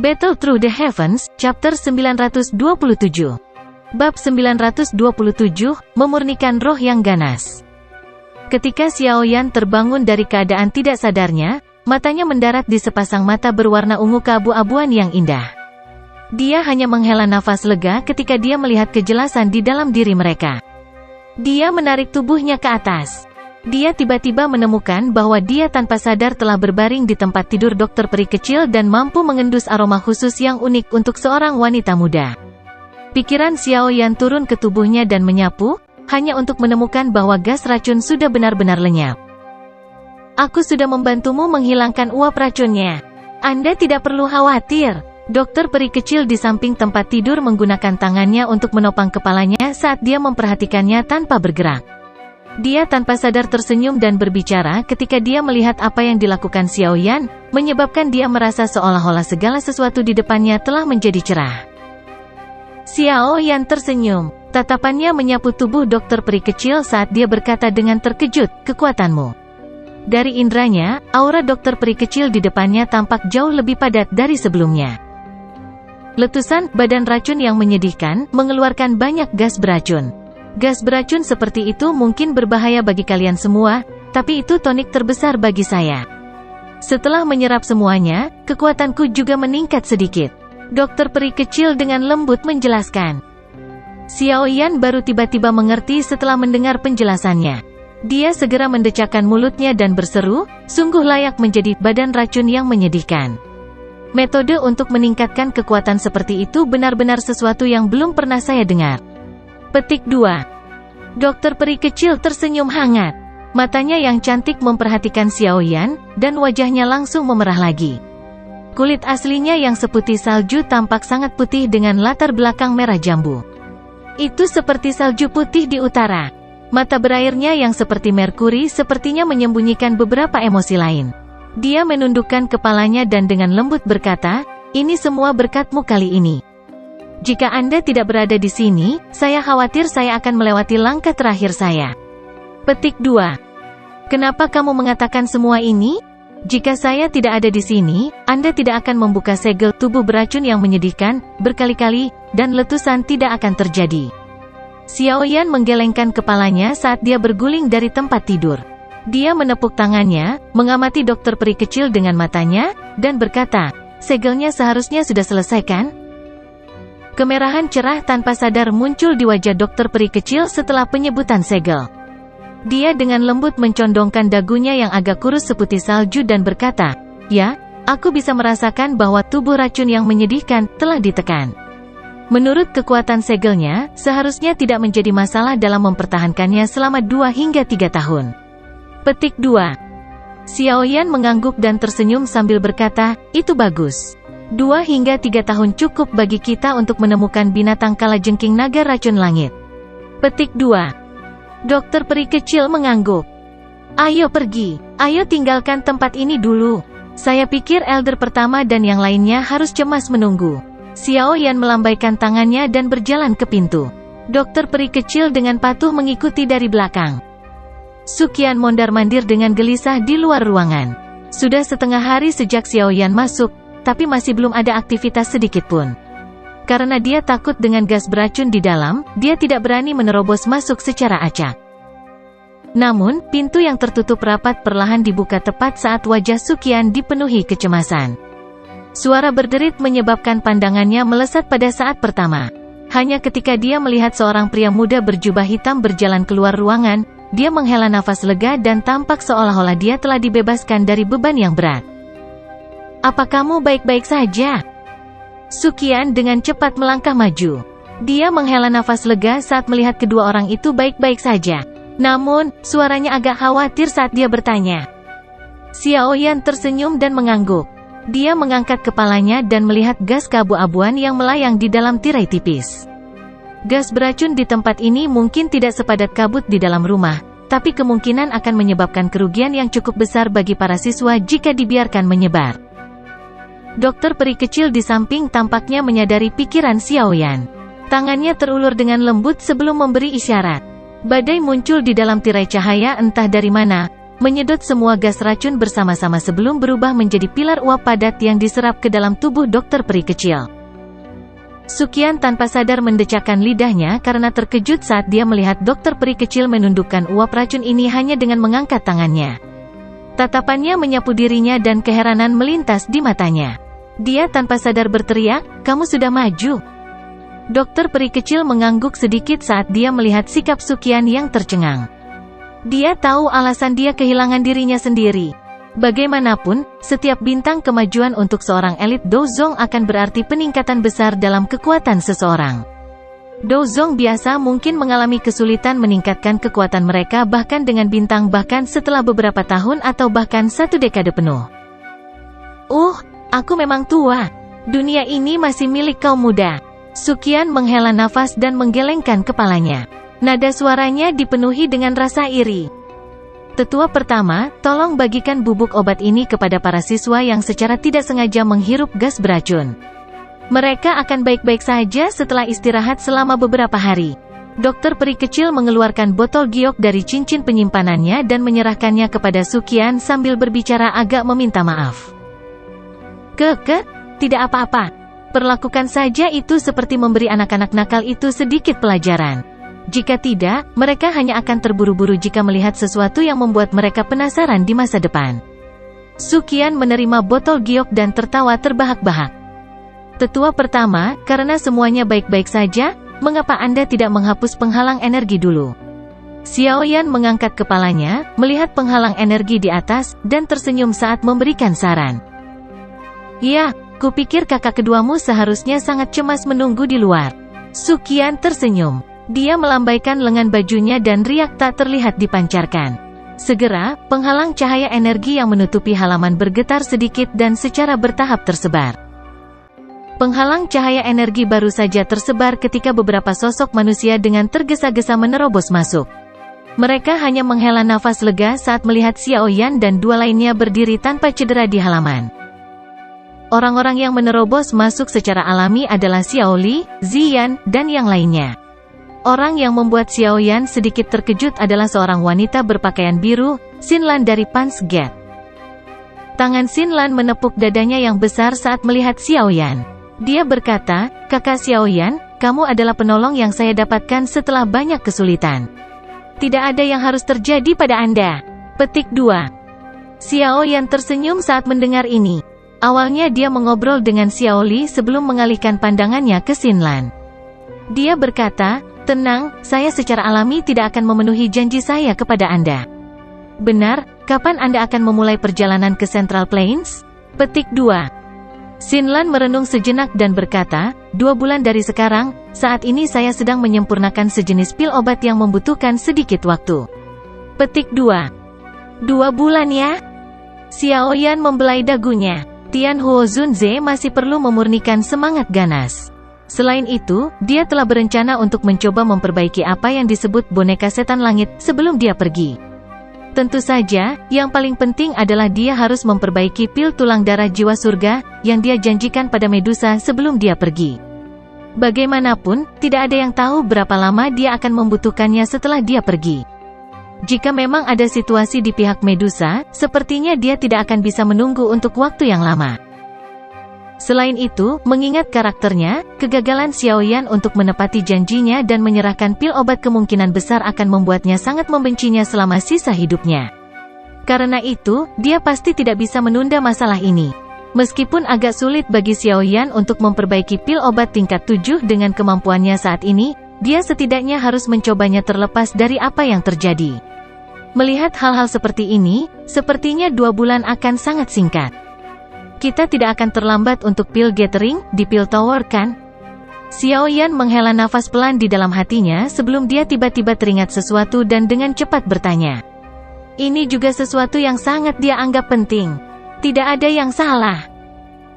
Battle Through the Heavens, Chapter 927. Bab 927, Memurnikan Roh yang Ganas. Ketika Xiaoyan terbangun dari keadaan tidak sadarnya, matanya mendarat di sepasang mata berwarna ungu keabu-abuan yang indah. Dia hanya menghela nafas lega ketika dia melihat kejelasan di dalam diri mereka. Dia menarik tubuhnya ke atas. Dia tiba-tiba menemukan bahwa dia tanpa sadar telah berbaring di tempat tidur dokter peri kecil dan mampu mengendus aroma khusus yang unik untuk seorang wanita muda. Pikiran Xiaoyan turun ke tubuhnya dan menyapu, hanya untuk menemukan bahwa gas racun sudah benar-benar lenyap. Aku sudah membantumu menghilangkan uap racunnya. Anda tidak perlu khawatir. Dokter peri kecil di samping tempat tidur menggunakan tangannya untuk menopang kepalanya saat dia memperhatikannya tanpa bergerak. Dia tanpa sadar tersenyum dan berbicara ketika dia melihat apa yang dilakukan Xiaoyan, menyebabkan dia merasa seolah-olah segala sesuatu di depannya telah menjadi cerah. Xiaoyan tersenyum. Tatapannya menyapu tubuh dokter peri kecil saat dia berkata dengan terkejut, "Kekuatanmu." Dari indranya, aura dokter peri kecil di depannya tampak jauh lebih padat dari sebelumnya. Letusan badan racun yang menyedihkan mengeluarkan banyak gas beracun. Gas beracun seperti itu mungkin berbahaya bagi kalian semua, tapi itu tonik terbesar bagi saya. Setelah menyerap semuanya, kekuatanku juga meningkat sedikit. Dokter peri kecil dengan lembut menjelaskan. Xiaoyan baru tiba-tiba mengerti setelah mendengar penjelasannya. Dia segera mendecakkan mulutnya dan berseru, "Sungguh layak menjadi badan racun yang menyedihkan." Metode untuk meningkatkan kekuatan seperti itu benar-benar sesuatu yang belum pernah saya dengar. Petik 2. Dokter peri kecil tersenyum hangat. Matanya yang cantik memperhatikan Xiaoyan, dan wajahnya langsung memerah lagi. Kulit aslinya yang seputih salju tampak sangat putih dengan latar belakang merah jambu. Itu seperti salju putih di utara. Mata berairnya yang seperti merkuri sepertinya menyembunyikan beberapa emosi lain. Dia menundukkan kepalanya dan dengan lembut berkata, "Ini semua berkatmu kali ini. Jika Anda tidak berada di sini, saya khawatir saya akan melewati langkah terakhir saya." Petik 2. Kenapa kamu mengatakan semua ini? Jika saya tidak ada di sini, Anda tidak akan membuka segel tubuh beracun yang menyedihkan, berkali-kali, dan letusan tidak akan terjadi. Xiaoyan menggelengkan kepalanya saat dia berguling dari tempat tidur. Dia menepuk tangannya, mengamati dokter peri kecil dengan matanya, dan berkata, "Segelnya seharusnya sudah selesai kan?" Kemerahan cerah tanpa sadar muncul di wajah dokter peri kecil setelah penyebutan segel. Dia dengan lembut mencondongkan dagunya yang agak kurus seputih salju dan berkata, "Ya, aku bisa merasakan bahwa tubuh racun yang menyedihkan telah ditekan. Menurut kekuatan segelnya, seharusnya tidak menjadi masalah dalam mempertahankannya selama 2 hingga 3 tahun. Petik 2. Xiaoyan mengangguk dan tersenyum sambil berkata, "Itu bagus. 2 hingga 3 tahun cukup bagi kita untuk menemukan binatang kalajengking naga racun langit." Petik 2. Dokter peri kecil mengangguk. "Ayo pergi. Ayo tinggalkan tempat ini dulu. Saya pikir elder pertama dan yang lainnya harus cemas menunggu." Xiaoyan melambaikan tangannya dan berjalan ke pintu. Dokter peri kecil dengan patuh mengikuti dari belakang. Suqian mondar-mandir dengan gelisah di luar ruangan. Sudah setengah hari sejak Xiaoyan masuk, tapi masih belum ada aktivitas sedikit pun. Karena dia takut dengan gas beracun di dalam, dia tidak berani menerobos masuk secara acak. Namun, pintu yang tertutup rapat perlahan dibuka tepat saat wajah Suqian dipenuhi kecemasan. Suara berderit menyebabkan pandangannya melesat pada saat pertama. Hanya ketika dia melihat seorang pria muda berjubah hitam berjalan keluar ruangan, dia menghela nafas lega dan tampak seolah-olah dia telah dibebaskan dari beban yang berat. "Apa kamu baik-baik saja?" Suqian dengan cepat melangkah maju. Dia menghela nafas lega saat melihat kedua orang itu baik-baik saja. Namun, suaranya agak khawatir saat dia bertanya. Xiaoyan tersenyum dan mengangguk. Dia mengangkat kepalanya dan melihat gas keabu-abuan yang melayang di dalam tirai tipis. Gas beracun di tempat ini mungkin tidak sepadat kabut di dalam rumah, tapi kemungkinan akan menyebabkan kerugian yang cukup besar bagi para siswa jika dibiarkan menyebar. Dokter peri kecil di samping tampaknya menyadari pikiran Xiaoyan. Tangannya terulur dengan lembut sebelum memberi isyarat. Badai muncul di dalam tirai cahaya entah dari mana, menyedot semua gas racun bersama-sama sebelum berubah menjadi pilar uap padat yang diserap ke dalam tubuh dokter peri kecil. Sukian tanpa sadar mendecakkan lidahnya karena terkejut saat dia melihat dokter peri kecil menundukkan uap racun ini hanya dengan mengangkat tangannya. Tatapannya menyapu dirinya dan keheranan melintas di matanya. Dia tanpa sadar berteriak, "Kamu sudah maju." Dokter peri kecil mengangguk sedikit saat dia melihat sikap Sukian yang tercengang. Dia tahu alasan dia kehilangan dirinya sendiri. Bagaimanapun, setiap bintang kemajuan untuk seorang elit Dozong akan berarti peningkatan besar dalam kekuatan seseorang. Dozong biasa mungkin mengalami kesulitan meningkatkan kekuatan mereka bahkan dengan bintang bahkan setelah beberapa tahun atau bahkan 1 dekade penuh. Aku memang tua. Dunia ini masih milik kaum muda." Sukian menghela nafas dan menggelengkan kepalanya. Nada suaranya dipenuhi dengan rasa iri. "Tetua pertama, tolong bagikan bubuk obat ini kepada para siswa yang secara tidak sengaja menghirup gas beracun. Mereka akan baik-baik saja setelah istirahat selama beberapa hari." Dokter peri kecil mengeluarkan botol giok dari cincin penyimpanannya dan menyerahkannya kepada Sukian sambil berbicara agak meminta maaf. Tidak apa-apa. Perlakukan saja itu seperti memberi anak-anak nakal itu sedikit pelajaran. Jika tidak, mereka hanya akan terburu-buru jika melihat sesuatu yang membuat mereka penasaran di masa depan." Sukian menerima botol giok dan tertawa terbahak-bahak. "Tetua pertama, karena semuanya baik-baik saja, mengapa Anda tidak menghapus penghalang energi dulu?" Xiaoyan mengangkat kepalanya, melihat penghalang energi di atas, dan tersenyum saat memberikan saran. "Ya, kupikir kakak keduamu seharusnya sangat cemas menunggu di luar." Sukian tersenyum. Dia melambaikan lengan bajunya dan riak tak terlihat dipancarkan. Segera, penghalang cahaya energi yang menutupi halaman bergetar sedikit dan secara bertahap tersebar. Penghalang cahaya energi baru saja tersebar ketika beberapa sosok manusia dengan tergesa-gesa menerobos masuk. Mereka hanya menghela nafas lega saat melihat Xiaoyan dan 2 lainnya berdiri tanpa cedera di halaman. Orang-orang yang menerobos masuk secara alami adalah Xiaoli, Ziyan, dan yang lainnya. Orang yang membuat Xiaoyan sedikit terkejut adalah seorang wanita berpakaian biru, Xinlan dari Pans Gate. Tangan Xinlan menepuk dadanya yang besar saat melihat Xiaoyan. Dia berkata, "Kakak Xiaoyan, kamu adalah penolong yang saya dapatkan setelah banyak kesulitan. Tidak ada yang harus terjadi pada Anda." Petik 2. Xiaoyan tersenyum saat mendengar ini. Awalnya dia mengobrol dengan Xiaoli sebelum mengalihkan pandangannya ke Xinlan. Dia berkata, "Tenang, saya secara alami tidak akan memenuhi janji saya kepada Anda." "Benar, kapan Anda akan memulai perjalanan ke Central Plains?" Petik 2. Xinlan merenung sejenak dan berkata, 2 bulan dari sekarang, saat ini saya sedang menyempurnakan sejenis pil obat yang membutuhkan sedikit waktu." Petik 2. 2 bulan ya? Xiaoyan membelai dagunya. Tian Huo Zunze masih perlu memurnikan semangat ganas. Selain itu, dia telah berencana untuk mencoba memperbaiki apa yang disebut boneka setan langit sebelum dia pergi. Tentu saja, yang paling penting adalah dia harus memperbaiki pil tulang darah jiwa surga yang dia janjikan pada Medusa sebelum dia pergi. Bagaimanapun, tidak ada yang tahu berapa lama dia akan membutuhkannya setelah dia pergi. Jika memang ada situasi di pihak Medusa, sepertinya dia tidak akan bisa menunggu untuk waktu yang lama. Selain itu, mengingat karakternya, kegagalan Xiaoyan untuk menepati janjinya dan menyerahkan pil obat kemungkinan besar akan membuatnya sangat membencinya selama sisa hidupnya. Karena itu, dia pasti tidak bisa menunda masalah ini. Meskipun agak sulit bagi Xiaoyan untuk memperbaiki pil obat tingkat 7 dengan kemampuannya saat ini, dia setidaknya harus mencobanya terlepas dari apa yang terjadi. Melihat hal-hal seperti ini, sepertinya 2 bulan akan sangat singkat. Kita tidak akan terlambat untuk pil gathering di pil tower kan? Xiaoyan menghela nafas pelan di dalam hatinya sebelum dia tiba-tiba teringat sesuatu dan dengan cepat bertanya. Ini juga sesuatu yang sangat dia anggap penting. Tidak ada yang salah.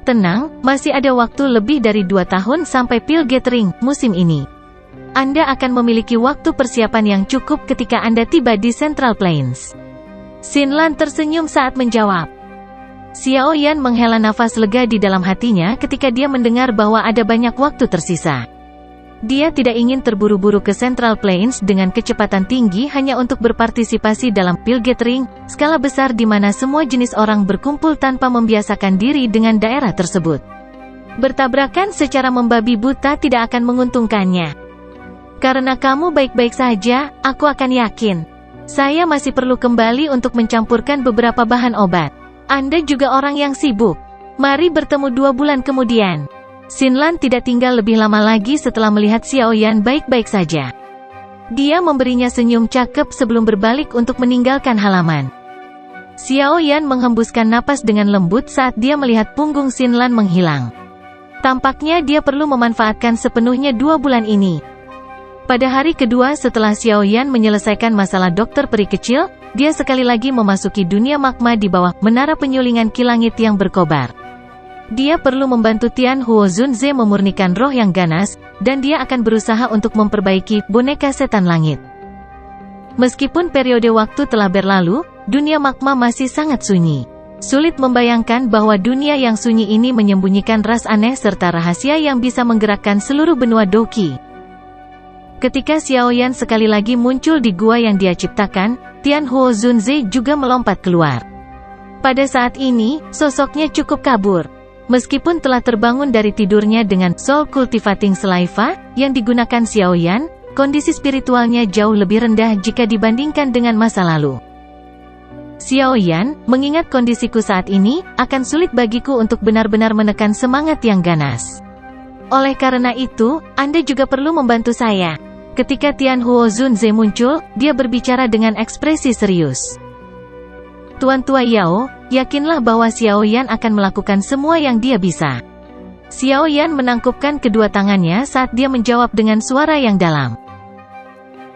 Tenang, masih ada waktu lebih dari 2 tahun sampai pil gathering musim ini. Anda akan memiliki waktu persiapan yang cukup ketika Anda tiba di Central Plains. Xinlan tersenyum saat menjawab. Xiaoyan menghela nafas lega di dalam hatinya ketika dia mendengar bahwa ada banyak waktu tersisa. Dia tidak ingin terburu-buru ke Central Plains dengan kecepatan tinggi hanya untuk berpartisipasi dalam pil gathering skala besar di mana semua jenis orang berkumpul tanpa membiasakan diri dengan daerah tersebut. Bertabrakan secara membabi buta tidak akan menguntungkannya. Karena kamu baik-baik saja, aku akan yakin. Saya masih perlu kembali untuk mencampurkan beberapa bahan obat. Anda juga orang yang sibuk. Mari bertemu 2 bulan kemudian. Xinlan tidak tinggal lebih lama lagi setelah melihat Xiaoyan baik-baik saja. Dia memberinya senyum cakep sebelum berbalik untuk meninggalkan halaman. Xiaoyan menghembuskan napas dengan lembut saat dia melihat punggung Xinlan menghilang. Tampaknya dia perlu memanfaatkan sepenuhnya 2 bulan ini. Pada hari kedua setelah Xiaoyan menyelesaikan masalah dokter peri kecil, dia sekali lagi memasuki dunia magma di bawah menara penyulingan kilangit yang berkobar. Dia perlu membantu Tian Huo Zunze memurnikan roh yang ganas, dan dia akan berusaha untuk memperbaiki boneka setan langit. Meskipun periode waktu telah berlalu, dunia magma masih sangat sunyi. Sulit membayangkan bahwa dunia yang sunyi ini menyembunyikan ras aneh serta rahasia yang bisa menggerakkan seluruh benua Doki. Ketika Xiaoyan sekali lagi muncul di gua yang dia ciptakan, Tian Huo Zunze juga melompat keluar. Pada saat ini, sosoknya cukup kabur. Meskipun telah terbangun dari tidurnya dengan Soul Cultivating Saliva yang digunakan Xiaoyan, kondisi spiritualnya jauh lebih rendah jika dibandingkan dengan masa lalu. Xiaoyan, mengingat kondisiku saat ini, akan sulit bagiku untuk benar-benar menekan semangat yang ganas. Oleh karena itu, Anda juga perlu membantu saya. Ketika Tian Huo Zunze muncul, dia berbicara dengan ekspresi serius. Tuan Tua Yao, yakinlah bahwa Xiaoyan akan melakukan semua yang dia bisa. Xiaoyan menangkupkan kedua tangannya saat dia menjawab dengan suara yang dalam.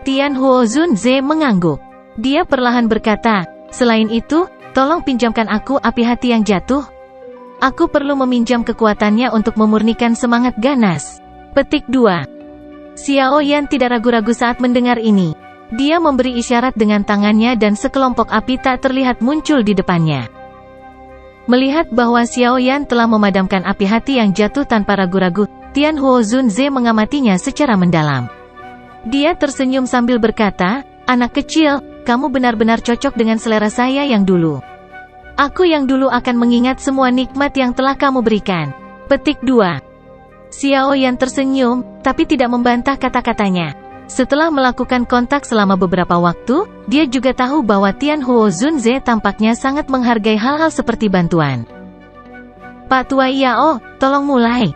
Tian Huo Zunze mengangguk. Dia perlahan berkata, selain itu, tolong pinjamkan aku api hati yang jatuh. Aku perlu meminjam kekuatannya untuk memurnikan semangat ganas. Petik 2. Xiaoyan tidak ragu-ragu saat mendengar ini. Dia memberi isyarat dengan tangannya dan sekelompok api tak terlihat muncul di depannya. Melihat bahwa Xiaoyan telah memadamkan api hati yang jatuh tanpa ragu-ragu, Tian Huo Zunze mengamatinya secara mendalam. Dia tersenyum sambil berkata, anak kecil, kamu benar-benar cocok dengan selera saya yang dulu. Aku yang dulu akan mengingat semua nikmat yang telah kamu berikan. Petik 2. Xiaoyan tersenyum, tapi tidak membantah kata-katanya. Setelah melakukan kontak selama beberapa waktu, dia juga tahu bahwa Tian Huo Zunze tampaknya sangat menghargai hal-hal seperti bantuan. Pak Tua Yao, tolong mulai.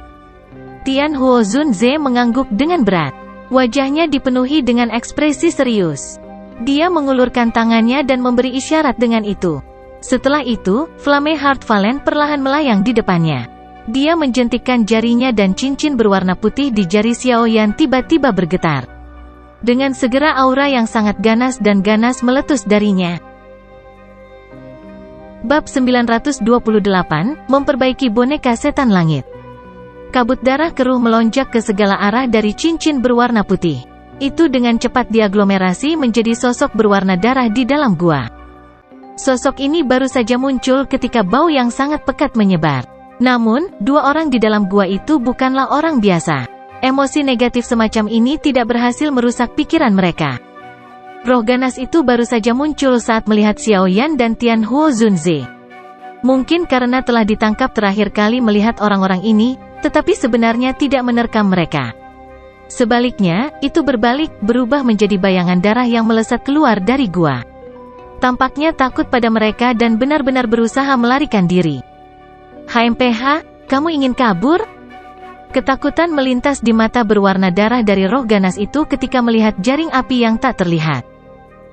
Tian Huo Zunze mengangguk dengan berat. Wajahnya dipenuhi dengan ekspresi serius. Dia mengulurkan tangannya dan memberi isyarat dengan itu. Setelah itu, Flame Heart Valen perlahan melayang di depannya. Dia menjentikkan jarinya dan cincin berwarna putih di jari Xiaoyan tiba-tiba bergetar. Dengan segera aura yang sangat ganas dan ganas meletus darinya. Bab 928, memperbaiki boneka setan langit. Kabut darah keruh melonjak ke segala arah dari cincin berwarna putih. Itu dengan cepat diaglomerasi menjadi sosok berwarna darah di dalam gua. Sosok ini baru saja muncul ketika bau yang sangat pekat menyebar. Namun, 2 orang di dalam gua itu bukanlah orang biasa. Emosi negatif semacam ini tidak berhasil merusak pikiran mereka. Roh ganas itu baru saja muncul saat melihat Xiaoyan dan Tian Huo Zunze. Mungkin karena telah ditangkap terakhir kali melihat orang-orang ini, tetapi sebenarnya tidak menerkam mereka. Sebaliknya, itu berbalik, berubah menjadi bayangan darah yang melesat keluar dari gua. Tampaknya takut pada mereka dan benar-benar berusaha melarikan diri. HMPH, kamu ingin kabur? Ketakutan melintas di mata berwarna darah dari roh ganas itu ketika melihat jaring api yang tak terlihat.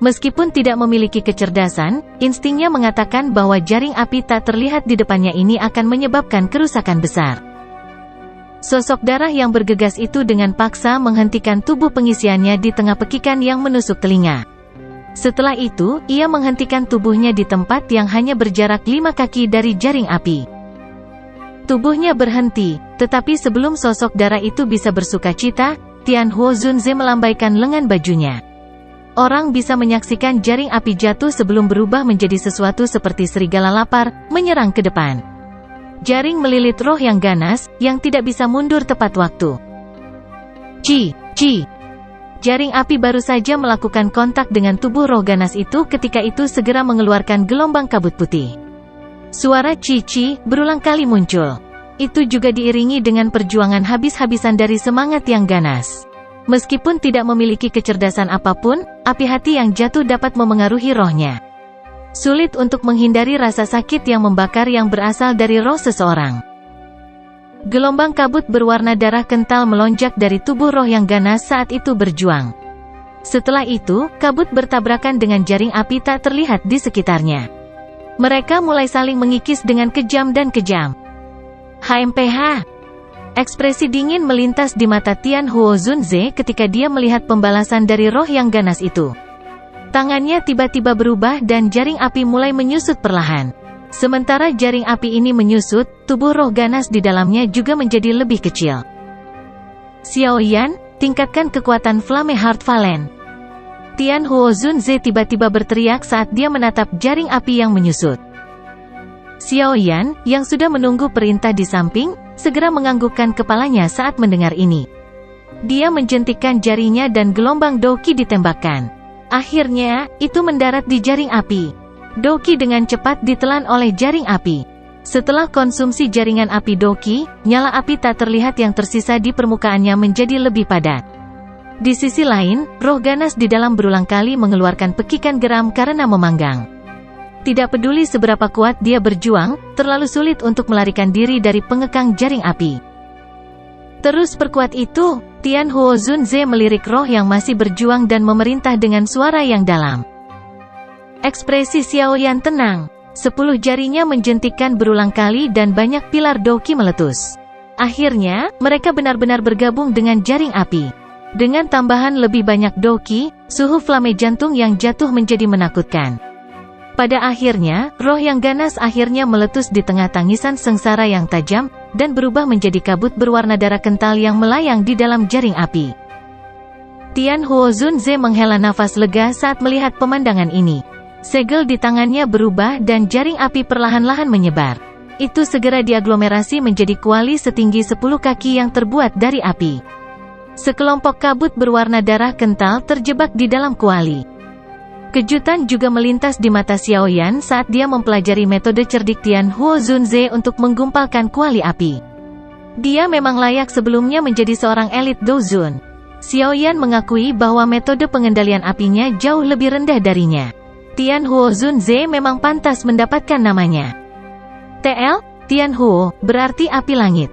Meskipun tidak memiliki kecerdasan, instingnya mengatakan bahwa jaring api tak terlihat di depannya ini akan menyebabkan kerusakan besar. Sosok darah yang bergegas itu dengan paksa menghentikan tubuh pengisiannya di tengah pekikan yang menusuk telinga. Setelah itu, ia menghentikan tubuhnya di tempat yang hanya berjarak 5 kaki dari jaring api. Tubuhnya berhenti, tetapi sebelum sosok darah itu bisa bersukacita, Tian Huo Zunze melambaikan lengan bajunya. Orang bisa menyaksikan jaring api jatuh sebelum berubah menjadi sesuatu seperti serigala lapar, menyerang ke depan. Jaring melilit roh yang ganas, yang tidak bisa mundur tepat waktu. Ci. Jaring api baru saja melakukan kontak dengan tubuh roh ganas itu ketika itu segera mengeluarkan gelombang kabut putih. Suara Ci berulang kali muncul. Itu juga diiringi dengan perjuangan habis-habisan dari semangat yang ganas. Meskipun tidak memiliki kecerdasan apapun, api hati yang jatuh dapat memengaruhi rohnya. Sulit untuk menghindari rasa sakit yang membakar yang berasal dari roh seseorang. Gelombang kabut berwarna darah kental melonjak dari tubuh roh yang ganas saat itu berjuang. Setelah itu, kabut bertabrakan dengan jaring api tak terlihat di sekitarnya. Mereka mulai saling mengikis dengan kejam dan kejam. HMPH. Ekspresi dingin melintas di mata Tian Huo Zunze ketika dia melihat pembalasan dari roh yang ganas itu. Tangannya tiba-tiba berubah dan jaring api mulai menyusut perlahan. Sementara jaring api ini menyusut, tubuh roh ganas di dalamnya juga menjadi lebih kecil. Xiao Yan, tingkatkan kekuatan Flame Heart Valen. Tian Huo Zunze tiba-tiba berteriak saat dia menatap jaring api yang menyusut. Xiao Yan, yang sudah menunggu perintah di samping, segera menganggukkan kepalanya saat mendengar ini. Dia menjentikkan jarinya dan gelombang Doqi ditembakkan. Akhirnya, itu mendarat di jaring api. Doqi dengan cepat ditelan oleh jaring api. Setelah konsumsi jaringan api Doqi, nyala api tak terlihat yang tersisa di permukaannya menjadi lebih padat. Di sisi lain, roh ganas di dalam berulang kali mengeluarkan pekikan geram karena memanggang. Tidak peduli seberapa kuat dia berjuang, terlalu sulit untuk melarikan diri dari pengekang jaring api. Terus perkuat itu, Tian Huo Zunze melirik roh yang masih berjuang dan memerintah dengan suara yang dalam. Ekspresi Xiao Yan tenang. 10 jarinya menjentikkan berulang kali dan banyak pilar Doqi meletus. Akhirnya, mereka benar-benar bergabung dengan jaring api. Dengan tambahan lebih banyak Doqi, suhu flame jantung yang jatuh menjadi menakutkan. Pada akhirnya, roh yang ganas akhirnya meletus di tengah tangisan sengsara yang tajam, dan berubah menjadi kabut berwarna darah kental yang melayang di dalam jaring api. Tian Huo Zunze menghela nafas lega saat melihat pemandangan ini. Segel di tangannya berubah dan jaring api perlahan-lahan menyebar. Itu segera diaglomerasi menjadi kuali setinggi 10 kaki yang terbuat dari api. Sekelompok kabut berwarna darah kental terjebak di dalam kuali. Kejutan juga melintas di mata Xiao Yan saat dia mempelajari metode cerdik Tian Huo Zunze untuk menggumpalkan kuali api. Dia memang layak sebelumnya menjadi seorang elit Douzun. Xiao Yan mengakui bahwa metode pengendalian apinya jauh lebih rendah darinya. Tian Huo Zunze memang pantas mendapatkan namanya. Tian Huo, berarti api langit.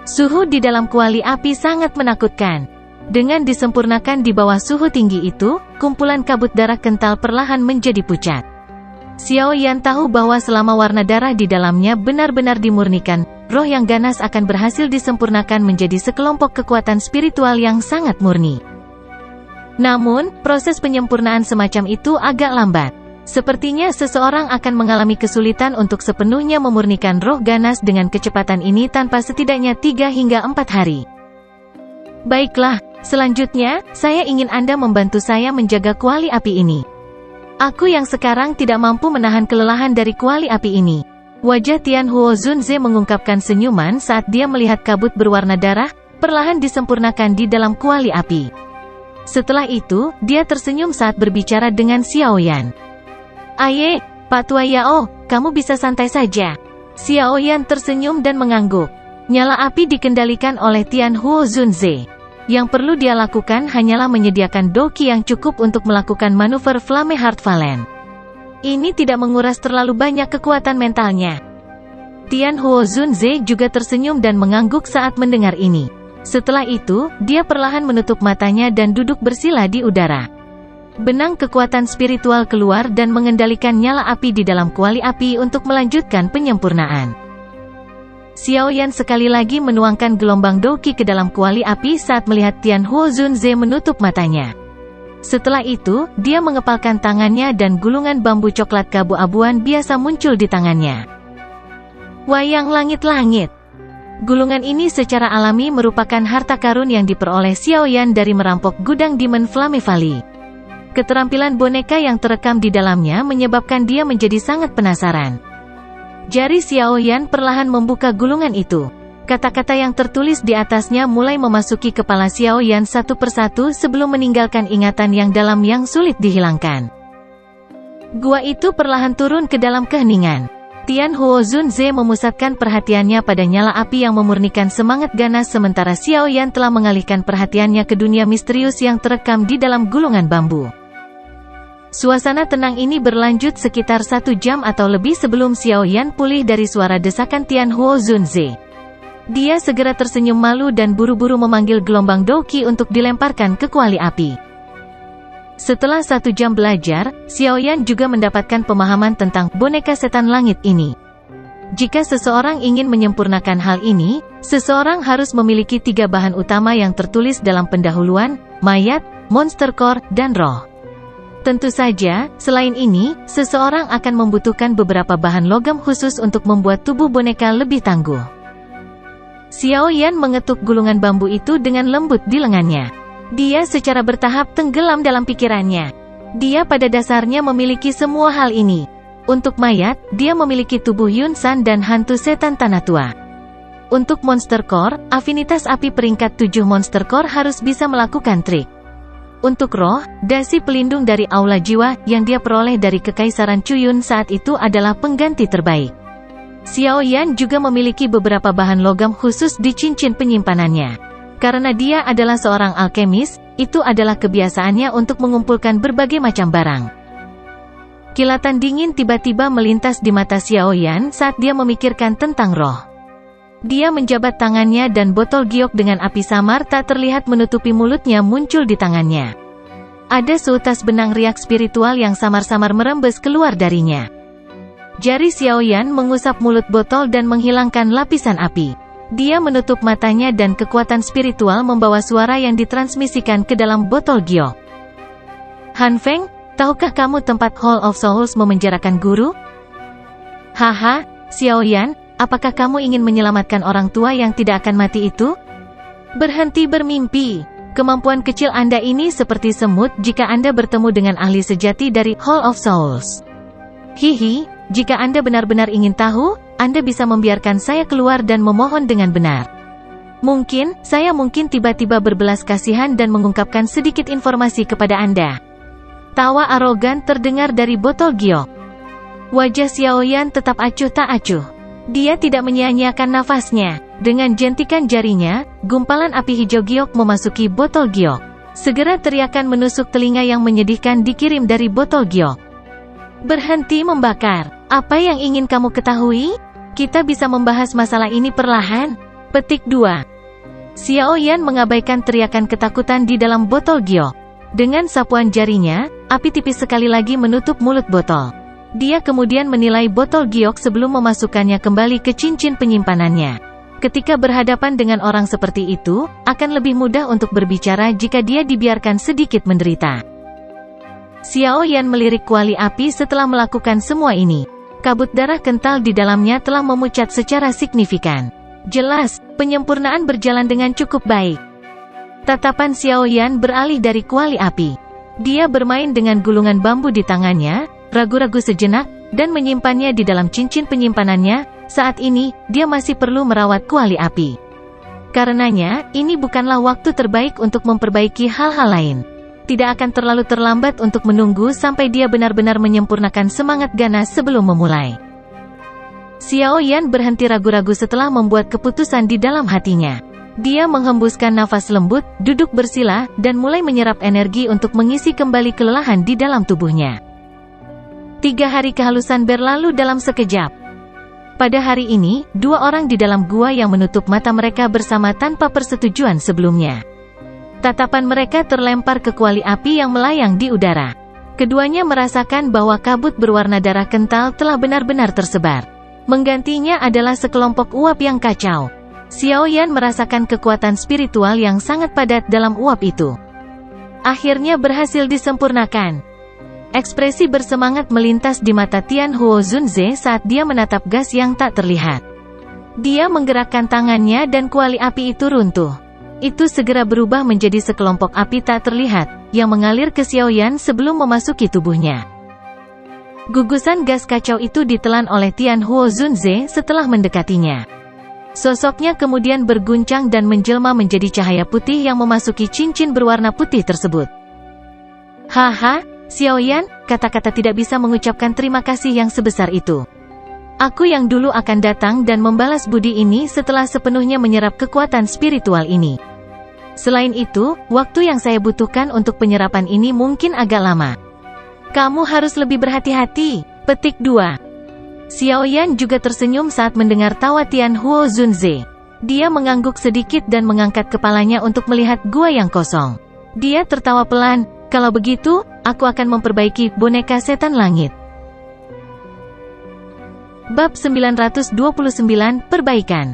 Suhu di dalam kuali api sangat menakutkan. Dengan disempurnakan di bawah suhu tinggi itu, kumpulan kabut darah kental perlahan menjadi pucat. Xiao Yan tahu bahwa selama warna darah di dalamnya benar-benar dimurnikan, roh yang ganas akan berhasil disempurnakan menjadi sekelompok kekuatan spiritual yang sangat murni. Namun, proses penyempurnaan semacam itu agak lambat. Sepertinya seseorang akan mengalami kesulitan untuk sepenuhnya memurnikan roh ganas dengan kecepatan ini tanpa setidaknya 3 hingga 4 hari. Baiklah, selanjutnya, saya ingin Anda membantu saya menjaga kuali api ini. Aku yang sekarang tidak mampu menahan kelelahan dari kuali api ini. Wajah Tian Huo Zunze mengungkapkan senyuman saat dia melihat kabut berwarna darah, perlahan disempurnakan di dalam kuali api. Setelah itu, dia tersenyum saat berbicara dengan Xiao Yan. Aye, Pak Tua Yao, kamu bisa santai saja. Xiao Yan tersenyum dan mengangguk. Nyala api dikendalikan oleh Tian Huo Zunze. Yang perlu dia lakukan hanyalah menyediakan Doqi yang cukup untuk melakukan manuver Flame Heart Valen. Ini tidak menguras terlalu banyak kekuatan mentalnya. Tian Huo Zunze juga tersenyum dan mengangguk saat mendengar ini. Setelah itu, dia perlahan menutup matanya dan duduk bersila di udara. Benang kekuatan spiritual keluar dan mengendalikan nyala api di dalam kuali api untuk melanjutkan penyempurnaan. Xiao Yan sekali lagi menuangkan gelombang Doqi ke dalam kuali api saat melihat Tian Huo Zunze menutup matanya. Setelah itu, dia mengepalkan tangannya dan gulungan bambu coklat keabu-abuan biasa muncul di tangannya. Wayang langit-langit. Gulungan ini secara alami merupakan harta karun yang diperoleh Xiao Yan dari merampok gudang Demon Flame Valley. Keterampilan boneka yang terekam di dalamnya menyebabkan dia menjadi sangat penasaran. Jari Xiao Yan perlahan membuka gulungan itu. Kata-kata yang tertulis di atasnya mulai memasuki kepala Xiao Yan satu persatu sebelum meninggalkan ingatan yang dalam yang sulit dihilangkan. Gua itu perlahan turun ke dalam keheningan. Tian Huo Zunze memusatkan perhatiannya pada nyala api yang memurnikan semangat ganas sementara Xiao Yan telah mengalihkan perhatiannya ke dunia misterius yang terekam di dalam gulungan bambu. Suasana tenang ini berlanjut sekitar 1 jam atau lebih sebelum Xiao Yan pulih dari suara desakan Tian Huo Zunze. Dia segera tersenyum malu dan buru-buru memanggil gelombang Douqi untuk dilemparkan ke kuali api. Setelah 1 jam belajar, Xiao Yan juga mendapatkan pemahaman tentang boneka setan langit ini. Jika seseorang ingin menyempurnakan hal ini, seseorang harus memiliki 3 bahan utama yang tertulis dalam pendahuluan: mayat, monster core, dan roh. Tentu saja, selain ini, seseorang akan membutuhkan beberapa bahan logam khusus untuk membuat tubuh boneka lebih tangguh. Xiao Yan mengetuk gulungan bambu itu dengan lembut di lengannya. Dia secara bertahap tenggelam dalam pikirannya. Dia pada dasarnya memiliki semua hal ini. Untuk mayat, dia memiliki tubuh Yun San dan hantu setan tanah tua. Untuk monster core, afinitas api peringkat 7 monster core harus bisa melakukan trik. Untuk roh, dasi pelindung dari aula jiwa yang dia peroleh dari Kekaisaran Chuyun saat itu adalah pengganti terbaik. Xiao Yan juga memiliki beberapa bahan logam khusus di cincin penyimpanannya. Karena dia adalah seorang alkemis, itu adalah kebiasaannya untuk mengumpulkan berbagai macam barang. Kilatan dingin tiba-tiba melintas di mata Xiao Yan saat dia memikirkan tentang roh. Dia menjabat tangannya dan botol giok dengan api samar tak terlihat menutupi mulutnya muncul di tangannya. Ada seutas benang riak spiritual yang samar-samar merembes keluar darinya. Jari Xiao Yan mengusap mulut botol dan menghilangkan lapisan api. Dia menutup matanya dan kekuatan spiritual membawa suara yang ditransmisikan ke dalam botol giok. Han Feng, tahukah kamu tempat Hall of Souls memenjarakan guru? Haha, Xiao Yan, apakah kamu ingin menyelamatkan orang tua yang tidak akan mati itu? Berhenti bermimpi. Kemampuan kecil Anda ini seperti semut jika Anda bertemu dengan ahli sejati dari Hall of Souls. Hihi, jika Anda benar-benar ingin tahu, Anda bisa membiarkan saya keluar dan memohon dengan benar. Saya mungkin tiba-tiba berbelas kasihan dan mengungkapkan sedikit informasi kepada Anda. Tawa arogan terdengar dari botol giok. Wajah Xiao Yan tetap acuh tak acuh. Dia tidak menyia-nyiakan nafasnya. Dengan jentikan jarinya, gumpalan api hijau giok memasuki botol giok. Segera teriakan menusuk telinga yang menyedihkan dikirim dari botol giok. Berhenti membakar. Apa yang ingin kamu ketahui? Kita bisa membahas masalah ini perlahan. Petik 2. Xiao Yan mengabaikan teriakan ketakutan di dalam botol giok. Dengan sapuan jarinya, api tipis sekali lagi menutup mulut botol. Dia kemudian menilai botol giok sebelum memasukkannya kembali ke cincin penyimpanannya. Ketika berhadapan dengan orang seperti itu, akan lebih mudah untuk berbicara jika dia dibiarkan sedikit menderita. Xiao Yan melirik kuali api setelah melakukan semua ini. Kabut darah kental di dalamnya telah memucat secara signifikan. Jelas, penyempurnaan berjalan dengan cukup baik. Tatapan Xiao Yan beralih dari kuali api. Dia bermain dengan gulungan bambu di tangannya, ragu-ragu sejenak, dan menyimpannya di dalam cincin penyimpanannya. Saat ini, dia masih perlu merawat kuali api. Karenanya, ini bukanlah waktu terbaik untuk memperbaiki hal-hal lain. Tidak akan terlalu terlambat untuk menunggu sampai dia benar-benar menyempurnakan semangat ganas sebelum memulai. Xiao Yan berhenti ragu-ragu setelah membuat keputusan di dalam hatinya. Dia menghembuskan nafas lembut, duduk bersila, dan mulai menyerap energi untuk mengisi kembali kelelahan di dalam tubuhnya. 3 hari kehalusan berlalu dalam sekejap. Pada hari ini, 2 orang di dalam gua yang menutup mata mereka bersama tanpa persetujuan sebelumnya. Tatapan mereka terlempar ke kuali api yang melayang di udara. Keduanya merasakan bahwa kabut berwarna darah kental telah benar-benar tersebar. Menggantinya adalah sekelompok uap yang kacau. Xiao Yan merasakan kekuatan spiritual yang sangat padat dalam uap itu. Akhirnya berhasil disempurnakan. Ekspresi bersemangat melintas di mata Tian Huo Zunze saat dia menatap gas yang tak terlihat. Dia menggerakkan tangannya dan kuali api itu runtuh. Itu segera berubah menjadi sekelompok api tak terlihat, yang mengalir ke Xiao Yan sebelum memasuki tubuhnya. Gugusan gas kacau itu ditelan oleh Tian Huo Zunze setelah mendekatinya. Sosoknya kemudian berguncang dan menjelma menjadi cahaya putih yang memasuki cincin berwarna putih tersebut. Haha, Xiaoyan, kata-kata tidak bisa mengucapkan terima kasih yang sebesar itu. Aku yang dulu akan datang dan membalas budi ini setelah sepenuhnya menyerap kekuatan spiritual ini. Selain itu, waktu yang saya butuhkan untuk penyerapan ini mungkin agak lama. Kamu harus lebih berhati-hati. Petik 2. Xiaoyan juga tersenyum saat mendengar tawa Tian Huo Zunze. Dia mengangguk sedikit dan mengangkat kepalanya untuk melihat gua yang kosong. Dia tertawa pelan, kalau begitu, aku akan memperbaiki boneka setan langit. Bab 929, Perbaikan.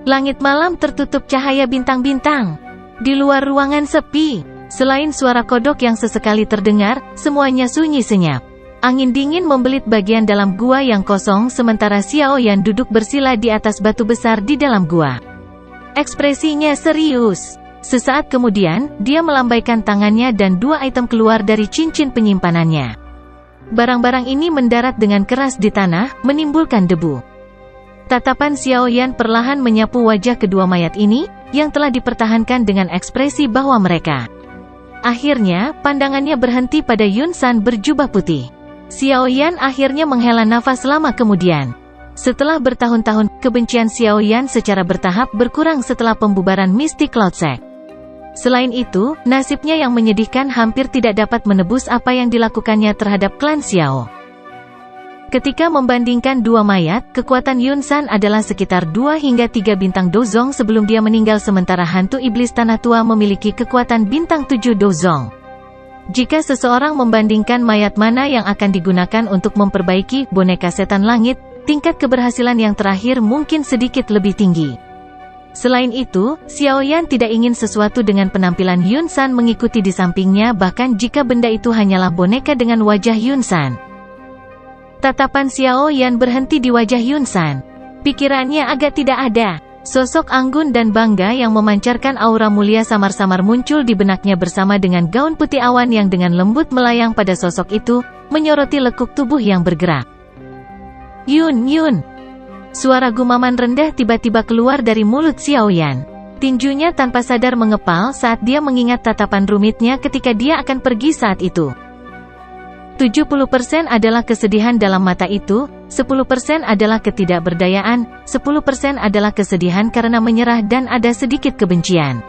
Langit malam tertutup cahaya bintang-bintang. Di luar ruangan sepi, selain suara kodok yang sesekali terdengar, semuanya sunyi senyap. Angin dingin membelit bagian dalam gua yang kosong sementara Xiaoyan duduk bersila di atas batu besar di dalam gua. Ekspresinya serius. Sesaat kemudian, dia melambaikan tangannya dan 2 item keluar dari cincin penyimpanannya. Barang-barang ini mendarat dengan keras di tanah, menimbulkan debu. Tatapan Xiaoyan perlahan menyapu wajah kedua mayat ini, yang telah dipertahankan dengan ekspresi bahwa mereka. Akhirnya, pandangannya berhenti pada Yun San berjubah putih. Xiaoyan akhirnya menghela nafas lama kemudian. Setelah bertahun-tahun, kebencian Xiaoyan secara bertahap berkurang setelah pembubaran Mystic Cloud Sect. Selain itu, nasibnya yang menyedihkan hampir tidak dapat menebus apa yang dilakukannya terhadap klan Xiao. Ketika membandingkan 2 mayat, kekuatan Yun San adalah sekitar 2 hingga 3 bintang dozong sebelum dia meninggal sementara hantu iblis tanah tua memiliki kekuatan bintang 7 dozong. Jika seseorang membandingkan mayat mana yang akan digunakan untuk memperbaiki boneka setan langit, tingkat keberhasilan yang terakhir mungkin sedikit lebih tinggi. Selain itu, Xiaoyan tidak ingin sesuatu dengan penampilan Yun San mengikuti di sampingnya bahkan jika benda itu hanyalah boneka dengan wajah Yun San. Tatapan Xiaoyan berhenti di wajah Yun San. Pikirannya agak tidak ada. Sosok anggun dan bangga yang memancarkan aura mulia samar-samar muncul di benaknya bersama dengan gaun putih awan yang dengan lembut melayang pada sosok itu, menyoroti lekuk tubuh yang bergerak. Yun. Suara gumaman rendah tiba-tiba keluar dari mulut Xiaoyan. Tinjunya tanpa sadar mengepal saat dia mengingat tatapan rumitnya ketika dia akan pergi saat itu. 70% adalah kesedihan dalam mata itu, 10% adalah ketidakberdayaan, 10% adalah kesedihan karena menyerah dan ada sedikit kebencian.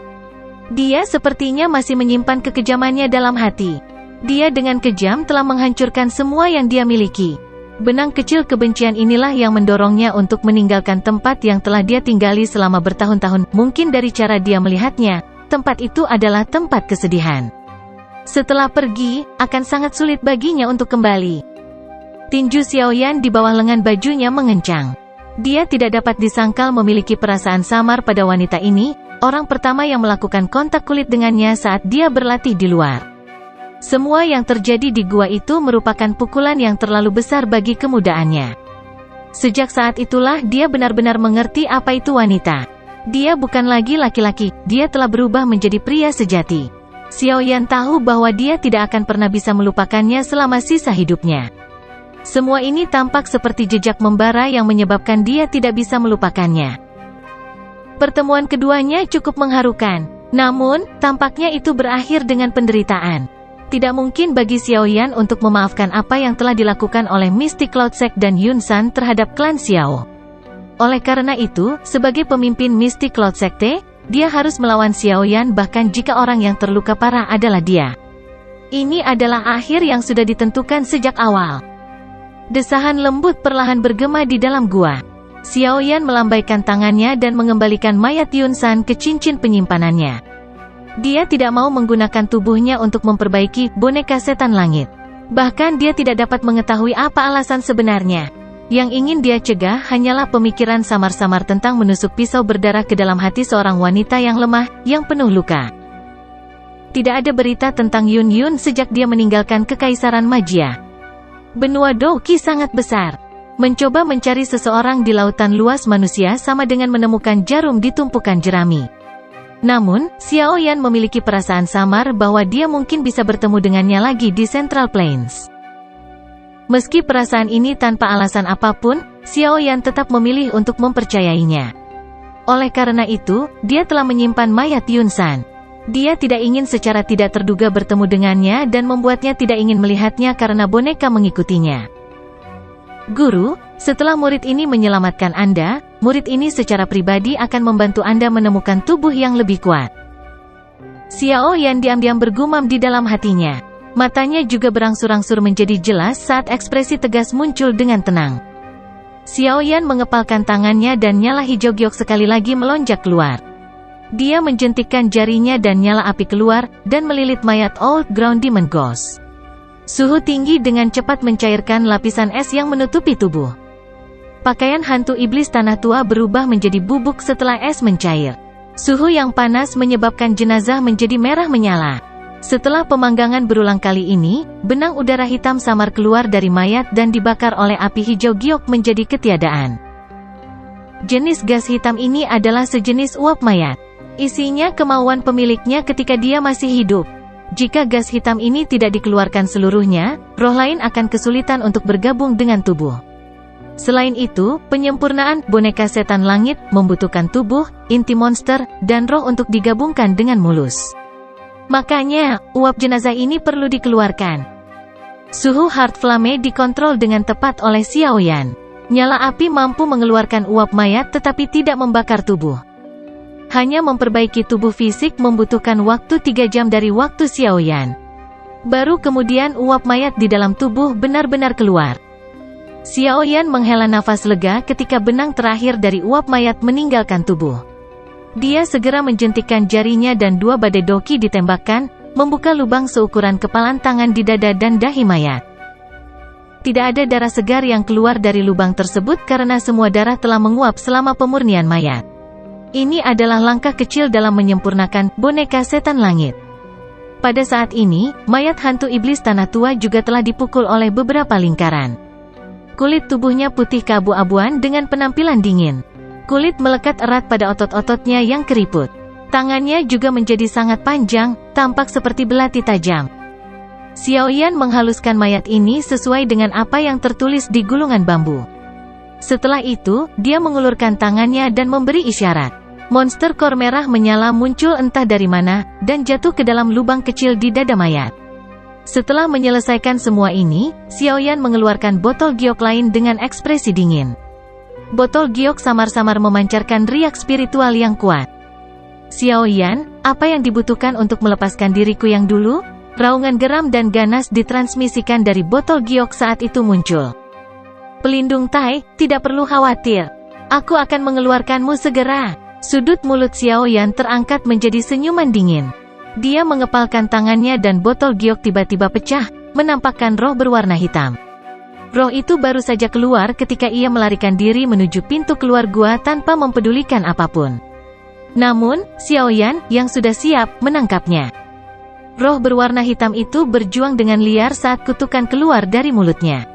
Dia sepertinya masih menyimpan kekejamannya dalam hati. Dia dengan kejam telah menghancurkan semua yang dia miliki. Benang kecil kebencian inilah yang mendorongnya untuk meninggalkan tempat yang telah dia tinggali selama bertahun-tahun. Mungkin dari cara dia melihatnya, tempat itu adalah tempat kesedihan. Setelah pergi, akan sangat sulit baginya untuk kembali. Tinju Xiaoyan di bawah lengan bajunya mengencang. Dia tidak dapat disangkal memiliki perasaan samar pada wanita ini, orang pertama yang melakukan kontak kulit dengannya saat dia berlatih di luar. Semua yang terjadi di gua itu merupakan pukulan yang terlalu besar bagi kemudaannya. Sejak saat itulah dia benar-benar mengerti apa itu wanita. Dia bukan lagi laki-laki, dia telah berubah menjadi pria sejati. Xiaoyan tahu bahwa dia tidak akan pernah bisa melupakannya selama sisa hidupnya. Semua ini tampak seperti jejak membara yang menyebabkan dia tidak bisa melupakannya. Pertemuan keduanya cukup mengharukan, namun, tampaknya itu berakhir dengan penderitaan. Tidak mungkin bagi Xiaoyan untuk memaafkan apa yang telah dilakukan oleh Mystic Cloud Sect dan Yun San terhadap klan Xiao. Oleh karena itu, sebagai pemimpin Mystic Cloud Secte, dia harus melawan Xiaoyan bahkan jika orang yang terluka parah adalah dia. Ini adalah akhir yang sudah ditentukan sejak awal. Desahan lembut perlahan bergema di dalam gua. Xiaoyan melambaikan tangannya dan mengembalikan mayat Yun San ke cincin penyimpanannya. Dia tidak mau menggunakan tubuhnya untuk memperbaiki boneka setan langit. Bahkan dia tidak dapat mengetahui apa alasan sebenarnya. Yang ingin dia cegah hanyalah pemikiran samar-samar tentang menusuk pisau berdarah ke dalam hati seorang wanita yang lemah, yang penuh luka. Tidak ada berita tentang Yun sejak dia meninggalkan Kekaisaran Magia. Benua Douqi sangat besar. Mencoba mencari seseorang di lautan luas manusia sama dengan menemukan jarum di tumpukan jerami. Namun, Xiaoyan memiliki perasaan samar bahwa dia mungkin bisa bertemu dengannya lagi di Central Plains. Meski perasaan ini tanpa alasan apapun, Xiaoyan tetap memilih untuk mempercayainya. Oleh karena itu, dia telah menyimpan mayat Yunsan. Dia tidak ingin secara tidak terduga bertemu dengannya dan membuatnya tidak ingin melihatnya karena boneka mengikutinya. Guru, setelah murid ini menyelamatkan Anda, murid ini secara pribadi akan membantu Anda menemukan tubuh yang lebih kuat. Xiao Yan diam-diam bergumam di dalam hatinya. Matanya juga berangsur-angsur menjadi jelas saat ekspresi tegas muncul dengan tenang. Xiao Yan mengepalkan tangannya dan nyala hijau giok sekali lagi melonjak keluar. Dia menjentikkan jarinya dan nyala api keluar, dan melilit mayat Old Ground Demon Ghost. Suhu tinggi dengan cepat mencairkan lapisan es yang menutupi tubuh. Pakaian hantu iblis tanah tua berubah menjadi bubuk setelah es mencair. Suhu yang panas menyebabkan jenazah menjadi merah menyala. Setelah pemanggangan berulang kali ini, benang udara hitam samar keluar dari mayat dan dibakar oleh api hijau giok menjadi ketiadaan. Jenis gas hitam ini adalah sejenis uap mayat. Isinya kemauan pemiliknya ketika dia masih hidup. Jika gas hitam ini tidak dikeluarkan seluruhnya, roh lain akan kesulitan untuk bergabung dengan tubuh. Selain itu, penyempurnaan boneka setan langit membutuhkan tubuh, inti monster, dan roh untuk digabungkan dengan mulus. Makanya, uap jenazah ini perlu dikeluarkan. Suhu Heart Flame dikontrol dengan tepat oleh Xiao Yan. Nyala api mampu mengeluarkan uap mayat tetapi tidak membakar tubuh. Hanya memperbaiki tubuh fisik membutuhkan waktu 3 jam dari waktu Xiao Yan. Baru kemudian uap mayat di dalam tubuh benar-benar keluar. Xiao Yan menghela nafas lega ketika benang terakhir dari uap mayat meninggalkan tubuh. Dia segera menjentikkan jarinya dan 2 badai doki ditembakkan, membuka lubang seukuran kepalan tangan di dada dan dahi mayat. Tidak ada darah segar yang keluar dari lubang tersebut karena semua darah telah menguap selama pemurnian mayat. Ini adalah langkah kecil dalam menyempurnakan boneka setan langit. Pada saat ini, mayat hantu iblis tanah tua juga telah dipukul oleh beberapa lingkaran. Kulit tubuhnya putih keabu-abuan dengan penampilan dingin. Kulit melekat erat pada otot-ototnya yang keriput. Tangannya juga menjadi sangat panjang, tampak seperti belati tajam. Xiao Yan menghaluskan mayat ini sesuai dengan apa yang tertulis di gulungan bambu. Setelah itu, dia mengulurkan tangannya dan memberi isyarat. Monster kor merah menyala muncul entah dari mana, dan jatuh ke dalam lubang kecil di dada mayat. Setelah menyelesaikan semua ini, Xiao Yan mengeluarkan botol giok lain dengan ekspresi dingin. Botol giok samar-samar memancarkan riak spiritual yang kuat. Xiao Yan, apa yang dibutuhkan untuk melepaskan diriku yang dulu? Raungan geram dan ganas ditransmisikan dari botol giok saat itu muncul. Pelindung Tai, tidak perlu khawatir. Aku akan mengeluarkanmu segera. Sudut mulut Xiao Yan terangkat menjadi senyuman dingin. Dia mengepalkan tangannya dan botol giok tiba-tiba pecah, menampakkan roh berwarna hitam. Roh itu baru saja keluar ketika ia melarikan diri menuju pintu keluar gua tanpa mempedulikan apapun. Namun, Xiao Yan, yang sudah siap, menangkapnya. Roh berwarna hitam itu berjuang dengan liar saat kutukan keluar dari mulutnya.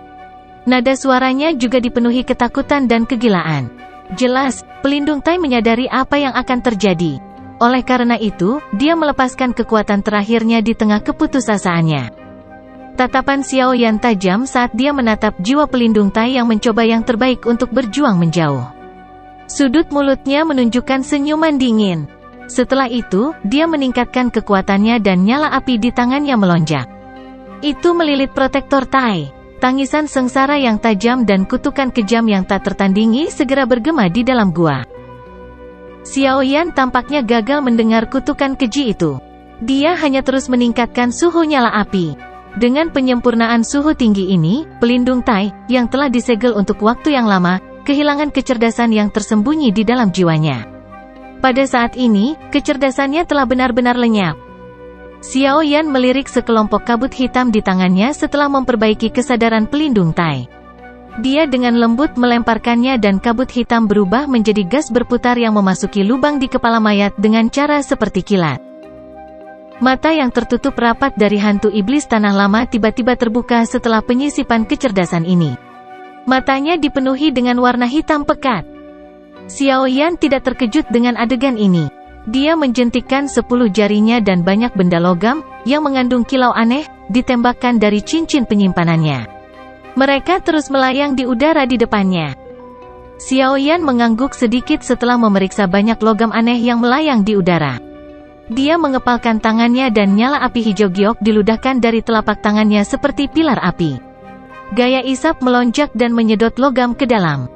Nada suaranya juga dipenuhi ketakutan dan kegilaan. Jelas, pelindung Tai menyadari apa yang akan terjadi. Oleh karena itu, dia melepaskan kekuatan terakhirnya di tengah keputusasaannya. Tatapan Xiao Yan tajam saat dia menatap jiwa pelindung Tai yang mencoba yang terbaik untuk berjuang menjauh. Sudut mulutnya menunjukkan senyuman dingin. Setelah itu, dia meningkatkan kekuatannya dan nyala api di tangannya melonjak. Itu melilit protektor Tai. Tangisan sengsara yang tajam dan kutukan kejam yang tak tertandingi segera bergema di dalam gua. Xiao Yan tampaknya gagal mendengar kutukan keji itu. Dia hanya terus meningkatkan suhu nyala api. Dengan penyempurnaan suhu tinggi ini, pelindung Tai, yang telah disegel untuk waktu yang lama, kehilangan kecerdasan yang tersembunyi di dalam jiwanya. Pada saat ini, kecerdasannya telah benar-benar lenyap. Xiao Yan melirik sekelompok kabut hitam di tangannya setelah memperbaiki kesadaran pelindung Tai. Dia dengan lembut melemparkannya dan kabut hitam berubah menjadi gas berputar yang memasuki lubang di kepala mayat dengan cara seperti kilat. Mata yang tertutup rapat dari hantu iblis tanah lama tiba-tiba terbuka setelah penyisipan kecerdasan ini. Matanya dipenuhi dengan warna hitam pekat. Xiao Yan tidak terkejut dengan adegan ini. Dia menjentikkan 10 jarinya dan banyak benda logam, yang mengandung kilau aneh, ditembakkan dari cincin penyimpanannya. Mereka terus melayang di udara di depannya. Xiaoyan mengangguk sedikit setelah memeriksa banyak logam aneh yang melayang di udara. Dia mengepalkan tangannya dan nyala api hijau giok diludahkan dari telapak tangannya seperti pilar api. Gaya isap melonjak dan menyedot logam ke dalam.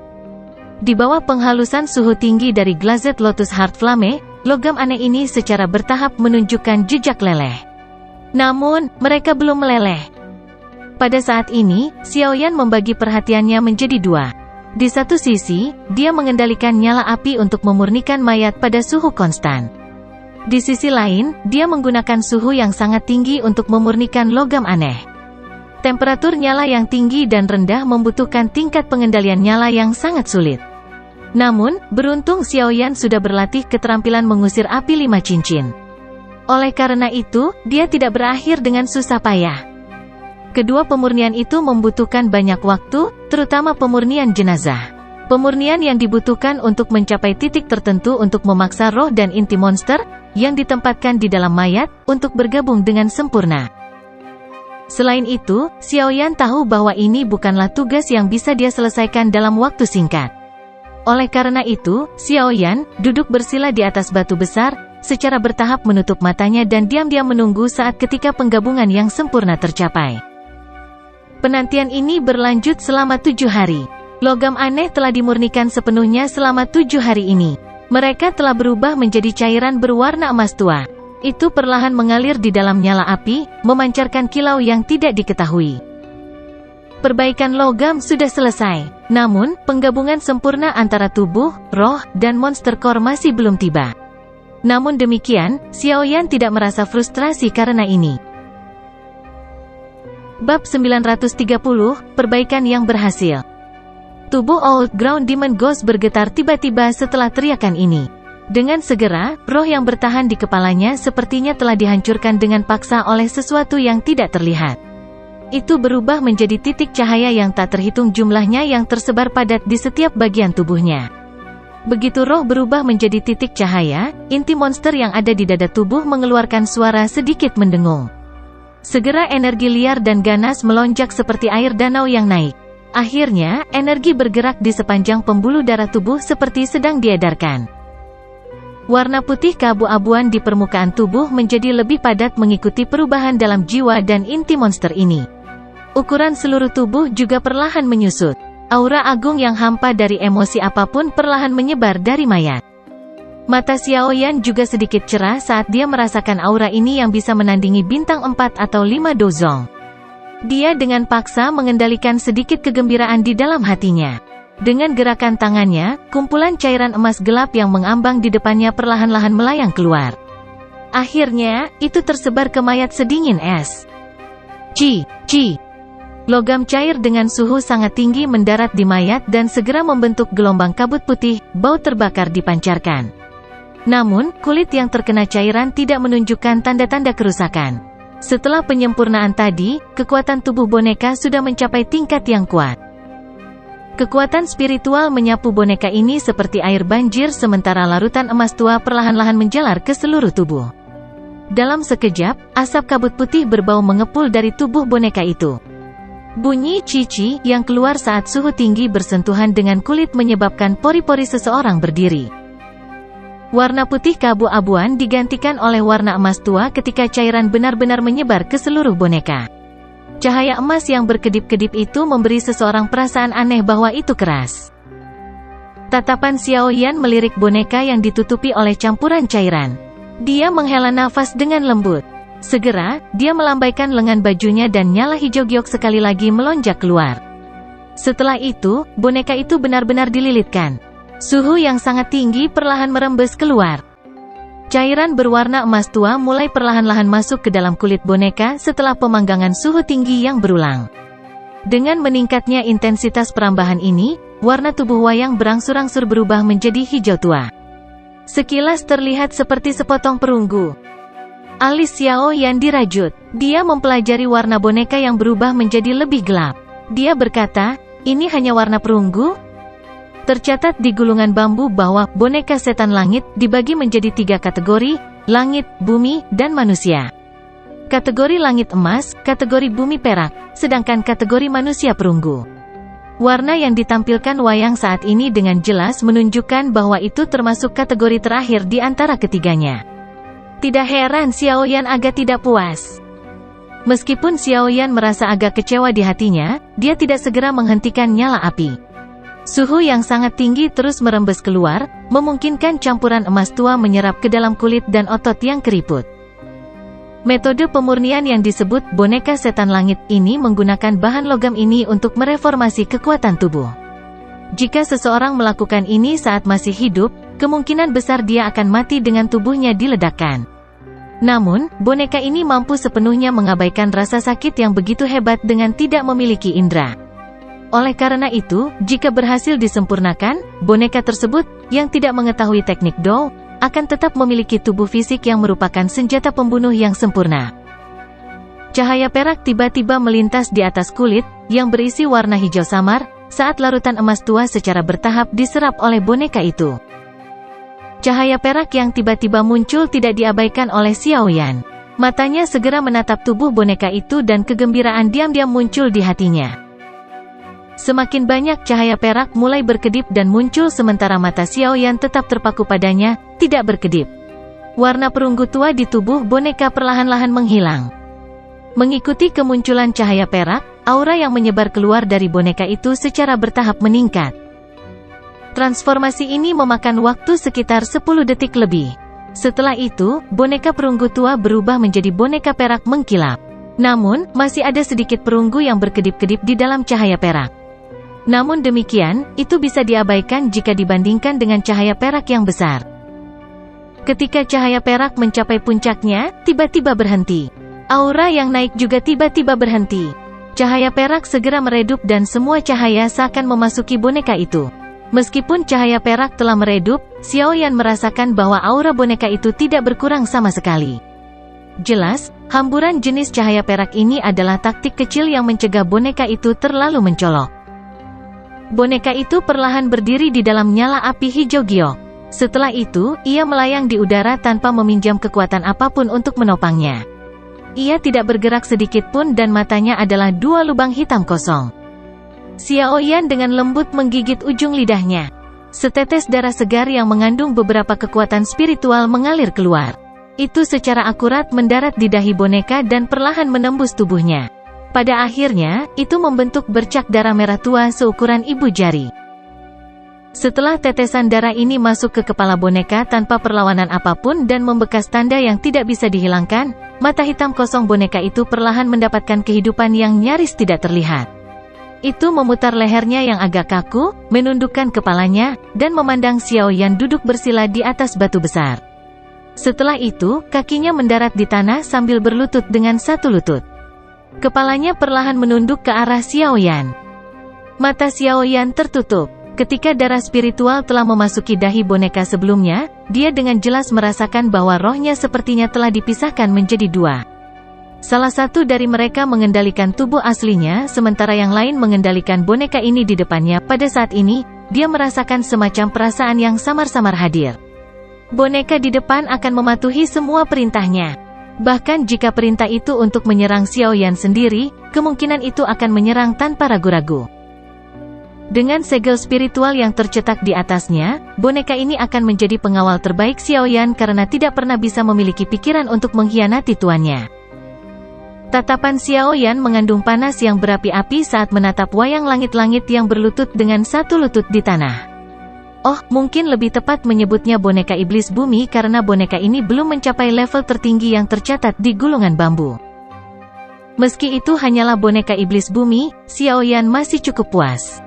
Di bawah penghalusan suhu tinggi dari Glazed Lotus Heart Flame, logam aneh ini secara bertahap menunjukkan jejak leleh. Namun, mereka belum meleleh. Pada saat ini, Xiaoyan membagi perhatiannya menjadi dua. Di satu sisi, dia mengendalikan nyala api untuk memurnikan mayat pada suhu konstan. Di sisi lain, dia menggunakan suhu yang sangat tinggi untuk memurnikan logam aneh. Temperatur nyala yang tinggi dan rendah membutuhkan tingkat pengendalian nyala yang sangat sulit. Namun, beruntung Xiaoyan sudah berlatih keterampilan mengusir api 5 cincin. Oleh karena itu, dia tidak berakhir dengan susah payah. Kedua pemurnian itu membutuhkan banyak waktu, terutama pemurnian jenazah. Pemurnian yang dibutuhkan untuk mencapai titik tertentu untuk memaksa roh dan inti monster, yang ditempatkan di dalam mayat, untuk bergabung dengan sempurna. Selain itu, Xiaoyan tahu bahwa ini bukanlah tugas yang bisa dia selesaikan dalam waktu singkat. Oleh karena itu, Xiaoyan duduk bersila di atas batu besar, secara bertahap menutup matanya dan diam-diam menunggu saat ketika penggabungan yang sempurna tercapai. Penantian ini berlanjut selama 7 hari. Logam aneh telah dimurnikan sepenuhnya selama 7 hari ini. Mereka telah berubah menjadi cairan berwarna emas tua. Itu perlahan mengalir di dalam nyala api, memancarkan kilau yang tidak diketahui. Perbaikan logam sudah selesai. Namun, penggabungan sempurna antara tubuh, roh, dan monster core masih belum tiba. Namun demikian, Xiaoyan tidak merasa frustrasi karena ini. Bab 930, Perbaikan yang berhasil. Tubuh Old Ground Demon Ghost bergetar tiba-tiba setelah teriakan ini. Dengan segera, roh yang bertahan di kepalanya sepertinya telah dihancurkan dengan paksa oleh sesuatu yang tidak terlihat. Itu berubah menjadi titik cahaya yang tak terhitung jumlahnya yang tersebar padat di setiap bagian tubuhnya. Begitu roh berubah menjadi titik cahaya, inti monster yang ada di dada tubuh mengeluarkan suara sedikit mendengung. Segera energi liar dan ganas melonjak seperti air danau yang naik. Akhirnya, energi bergerak di sepanjang pembuluh darah tubuh seperti sedang diedarkan. Warna putih keabu-abuan di permukaan tubuh menjadi lebih padat mengikuti perubahan dalam jiwa dan inti monster ini. Ukuran seluruh tubuh juga perlahan menyusut. Aura agung yang hampa dari emosi apapun perlahan menyebar dari mayat. Mata Xiaoyan juga sedikit cerah saat dia merasakan aura ini yang bisa menandingi bintang 4 atau 5 dozong. Dia dengan paksa mengendalikan sedikit kegembiraan di dalam hatinya. Dengan gerakan tangannya, kumpulan cairan emas gelap yang mengambang di depannya perlahan-lahan melayang keluar. Akhirnya, itu tersebar ke mayat sedingin es. Ci. Logam cair dengan suhu sangat tinggi mendarat di mayat dan segera membentuk gelombang kabut putih, bau terbakar dipancarkan. Namun, kulit yang terkena cairan tidak menunjukkan tanda-tanda kerusakan. Setelah penyempurnaan tadi, kekuatan tubuh boneka sudah mencapai tingkat yang kuat. Kekuatan spiritual menyapu boneka ini seperti air banjir sementara larutan emas tua perlahan-lahan menjalar ke seluruh tubuh. Dalam sekejap, asap kabut putih berbau mengepul dari tubuh boneka itu. Bunyi cici yang keluar saat suhu tinggi bersentuhan dengan kulit menyebabkan pori-pori seseorang berdiri. Warna putih keabu-abuan digantikan oleh warna emas tua ketika cairan benar-benar menyebar ke seluruh boneka. Cahaya emas yang berkedip-kedip itu memberi seseorang perasaan aneh bahwa itu keras. Tatapan Xiaoyan melirik boneka yang ditutupi oleh campuran cairan. Dia menghela nafas dengan lembut. Segera, dia melambaikan lengan bajunya dan nyala hijau giok sekali lagi melonjak keluar. Setelah itu, boneka itu benar-benar dililitkan. Suhu yang sangat tinggi perlahan merembes keluar. Cairan berwarna emas tua mulai perlahan-lahan masuk ke dalam kulit boneka setelah pemanggangan suhu tinggi yang berulang. Dengan meningkatnya intensitas perambahan ini, warna tubuh wayang berangsur-angsur berubah menjadi hijau tua. Sekilas terlihat seperti sepotong perunggu. Alis Xiaoyan dirajut. Dia mempelajari warna boneka yang berubah menjadi lebih gelap. Dia berkata, "Ini hanya warna perunggu?" Tercatat di gulungan bambu bahwa boneka setan langit dibagi menjadi 3 kategori, langit, bumi, dan manusia. Kategori langit emas, kategori bumi perak, sedangkan kategori manusia perunggu. Warna yang ditampilkan wayang saat ini dengan jelas menunjukkan bahwa itu termasuk kategori terakhir di antara ketiganya. Tidak heran Xiaoyan agak tidak puas. Meskipun Xiaoyan merasa agak kecewa di hatinya, dia tidak segera menghentikan nyala api. Suhu yang sangat tinggi terus merembes keluar, memungkinkan campuran emas tua menyerap ke dalam kulit dan otot yang keriput. Metode pemurnian yang disebut boneka setan langit ini menggunakan bahan logam ini untuk mereformasi kekuatan tubuh. Jika seseorang melakukan ini saat masih hidup, kemungkinan besar dia akan mati dengan tubuhnya diledakkan. Namun, boneka ini mampu sepenuhnya mengabaikan rasa sakit yang begitu hebat dengan tidak memiliki indera. Oleh karena itu, jika berhasil disempurnakan, boneka tersebut, yang tidak mengetahui teknik Dou, akan tetap memiliki tubuh fisik yang merupakan senjata pembunuh yang sempurna. Cahaya perak tiba-tiba melintas di atas kulit, yang berisi warna hijau samar, saat larutan emas tua secara bertahap diserap oleh boneka itu. Cahaya perak yang tiba-tiba muncul tidak diabaikan oleh Xiaoyan. Matanya segera menatap tubuh boneka itu dan kegembiraan diam-diam muncul di hatinya. Semakin banyak cahaya perak mulai berkedip dan muncul sementara mata Xiaoyan tetap terpaku padanya, tidak berkedip. Warna perunggu tua di tubuh boneka perlahan-lahan menghilang. Mengikuti kemunculan cahaya perak, aura yang menyebar keluar dari boneka itu secara bertahap meningkat. Transformasi ini memakan waktu sekitar 10 detik lebih. Setelah itu, boneka perunggu tua berubah menjadi boneka perak mengkilap. Namun, masih ada sedikit perunggu yang berkedip-kedip di dalam cahaya perak. Namun demikian, itu bisa diabaikan jika dibandingkan dengan cahaya perak yang besar. Ketika cahaya perak mencapai puncaknya, tiba-tiba berhenti. Aura yang naik juga tiba-tiba berhenti. Cahaya perak segera meredup dan semua cahaya seakan memasuki boneka itu. Meskipun cahaya perak telah meredup, Xiaoyan merasakan bahwa aura boneka itu tidak berkurang sama sekali. Jelas, hamburan jenis cahaya perak ini adalah taktik kecil yang mencegah boneka itu terlalu mencolok. Boneka itu perlahan berdiri di dalam nyala api hijau giok. Setelah itu, ia melayang di udara tanpa meminjam kekuatan apapun untuk menopangnya. Ia tidak bergerak sedikit pun dan matanya adalah dua lubang hitam kosong. Xiaoyan dengan lembut menggigit ujung lidahnya. Setetes darah segar yang mengandung beberapa kekuatan spiritual mengalir keluar. Itu secara akurat mendarat di dahi boneka dan perlahan menembus tubuhnya. Pada akhirnya, itu membentuk bercak darah merah tua seukuran ibu jari. Setelah tetesan darah ini masuk ke kepala boneka tanpa perlawanan apapun dan membekas tanda yang tidak bisa dihilangkan, mata hitam kosong boneka itu perlahan mendapatkan kehidupan yang nyaris tidak terlihat. Itu memutar lehernya yang agak kaku, menundukkan kepalanya, dan memandang Xiaoyan duduk bersila di atas batu besar. Setelah itu, kakinya mendarat di tanah sambil berlutut dengan satu lutut. Kepalanya perlahan menunduk ke arah Xiaoyan. Mata Xiaoyan tertutup. Ketika darah spiritual telah memasuki dahi boneka sebelumnya, dia dengan jelas merasakan bahwa rohnya sepertinya telah dipisahkan menjadi dua. Salah satu dari mereka mengendalikan tubuh aslinya, sementara yang lain mengendalikan boneka ini di depannya. Pada saat ini, dia merasakan semacam perasaan yang samar-samar hadir. Boneka di depan akan mematuhi semua perintahnya. Bahkan jika perintah itu untuk menyerang Xiaoyan sendiri, kemungkinan itu akan menyerang tanpa ragu-ragu. Dengan segel spiritual yang tercetak di atasnya, boneka ini akan menjadi pengawal terbaik Xiaoyan karena tidak pernah bisa memiliki pikiran untuk mengkhianati tuannya. Tatapan Xiaoyan mengandung panas yang berapi-api saat menatap wayang langit-langit yang berlutut dengan satu lutut di tanah. Oh, mungkin lebih tepat menyebutnya boneka iblis bumi karena boneka ini belum mencapai level tertinggi yang tercatat di gulungan bambu. Meski itu hanyalah boneka iblis bumi, Xiaoyan masih cukup puas.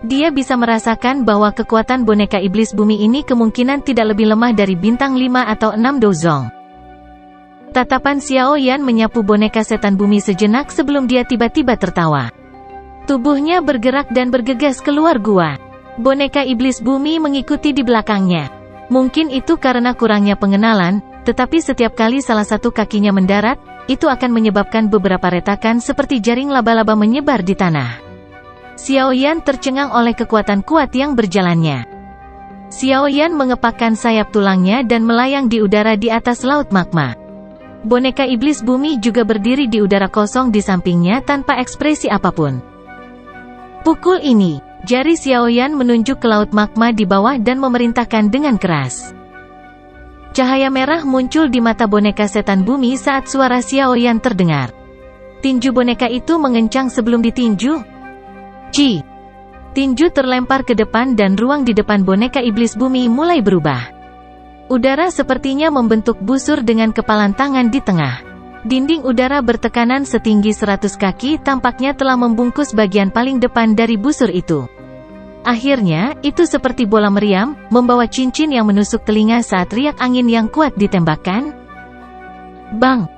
Dia bisa merasakan bahwa kekuatan boneka iblis bumi ini kemungkinan tidak lebih lemah dari bintang 5 atau 6 dozong. Tatapan Xiaoyan menyapu boneka setan bumi sejenak sebelum dia tiba-tiba tertawa. Tubuhnya bergerak dan bergegas keluar gua. Boneka iblis bumi mengikuti di belakangnya. Mungkin itu karena kurangnya pengenalan, tetapi setiap kali salah satu kakinya mendarat, itu akan menyebabkan beberapa retakan seperti jaring laba-laba menyebar di tanah. Xiaoyan tercengang oleh kekuatan kuat yang berjalannya. Xiaoyan mengepakkan sayap tulangnya dan melayang di udara di atas laut magma. Boneka iblis bumi juga berdiri di udara kosong di sampingnya tanpa ekspresi apapun. Pukul ini, jari Xiaoyan menunjuk ke laut magma di bawah dan memerintahkan dengan keras. Cahaya merah muncul di mata boneka setan bumi saat suara Xiaoyan terdengar. Tinju boneka itu mengencang sebelum ditinju. Ci! Tinju terlempar ke depan dan ruang di depan boneka iblis bumi mulai berubah. Udara sepertinya membentuk busur dengan kepalan tangan di tengah. Dinding udara bertekanan setinggi 100 kaki tampaknya telah membungkus bagian paling depan dari busur itu. Akhirnya, itu seperti bola meriam, membawa cincin yang menusuk telinga saat riak angin yang kuat ditembakkan. Bang!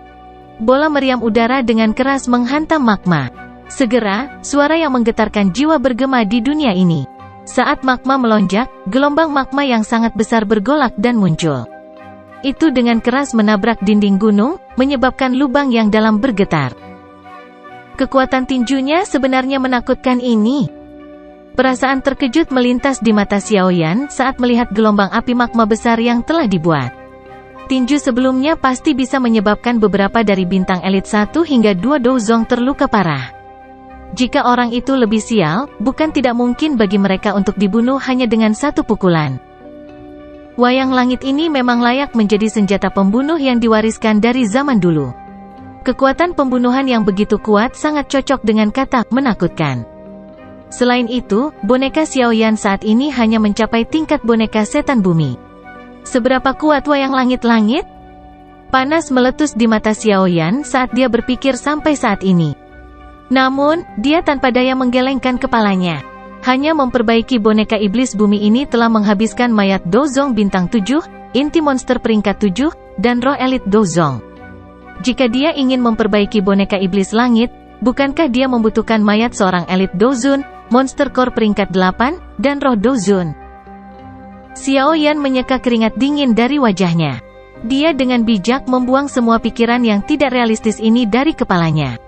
Bola meriam udara dengan keras menghantam magma. Segera, suara yang menggetarkan jiwa bergema di dunia ini. Saat magma melonjak, gelombang magma yang sangat besar bergolak dan muncul. Itu dengan keras menabrak dinding gunung, menyebabkan lubang yang dalam bergetar. Kekuatan tinjunya sebenarnya menakutkan ini. Perasaan terkejut melintas di mata Xiaoyan saat melihat gelombang api magma besar yang telah dibuat. Tinju sebelumnya pasti bisa menyebabkan beberapa dari bintang elit 1 hingga 2 Douzong terluka parah. Jika orang itu lebih sial, bukan tidak mungkin bagi mereka untuk dibunuh hanya dengan satu pukulan. Wayang langit ini memang layak menjadi senjata pembunuh yang diwariskan dari zaman dulu. Kekuatan pembunuhan yang begitu kuat sangat cocok dengan kata menakutkan. Selain itu, boneka Xiaoyan saat ini hanya mencapai tingkat boneka setan bumi. Seberapa kuat wayang langit-langit? Panas meletus di mata Xiaoyan saat dia berpikir sampai saat ini. Namun, dia tanpa daya menggelengkan kepalanya. Hanya memperbaiki boneka iblis bumi ini telah menghabiskan mayat Douzong bintang 7, inti monster peringkat 7, dan roh elit Douzong. Jika dia ingin memperbaiki boneka iblis langit, bukankah dia membutuhkan mayat seorang elit Douzun, monster core peringkat 8, dan roh Douzun? Xiaoyan menyeka keringat dingin dari wajahnya. Dia dengan bijak membuang semua pikiran yang tidak realistis ini dari kepalanya.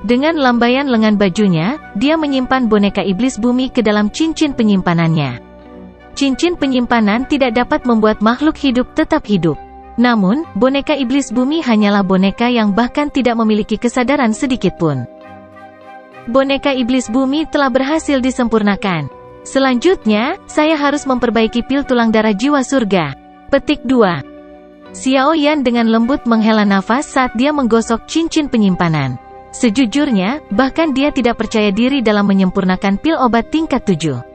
Dengan lambaian lengan bajunya, dia menyimpan boneka iblis bumi ke dalam cincin penyimpanannya. Cincin penyimpanan tidak dapat membuat makhluk hidup tetap hidup. Namun, boneka iblis bumi hanyalah boneka yang bahkan tidak memiliki kesadaran sedikitpun. Boneka iblis bumi telah berhasil disempurnakan. Selanjutnya, saya harus memperbaiki pil tulang darah jiwa surga. Petik 2. Xiaoyan dengan lembut menghela nafas saat dia menggosok cincin penyimpanan. Sejujurnya, bahkan dia tidak percaya diri dalam menyempurnakan pil obat tingkat 7.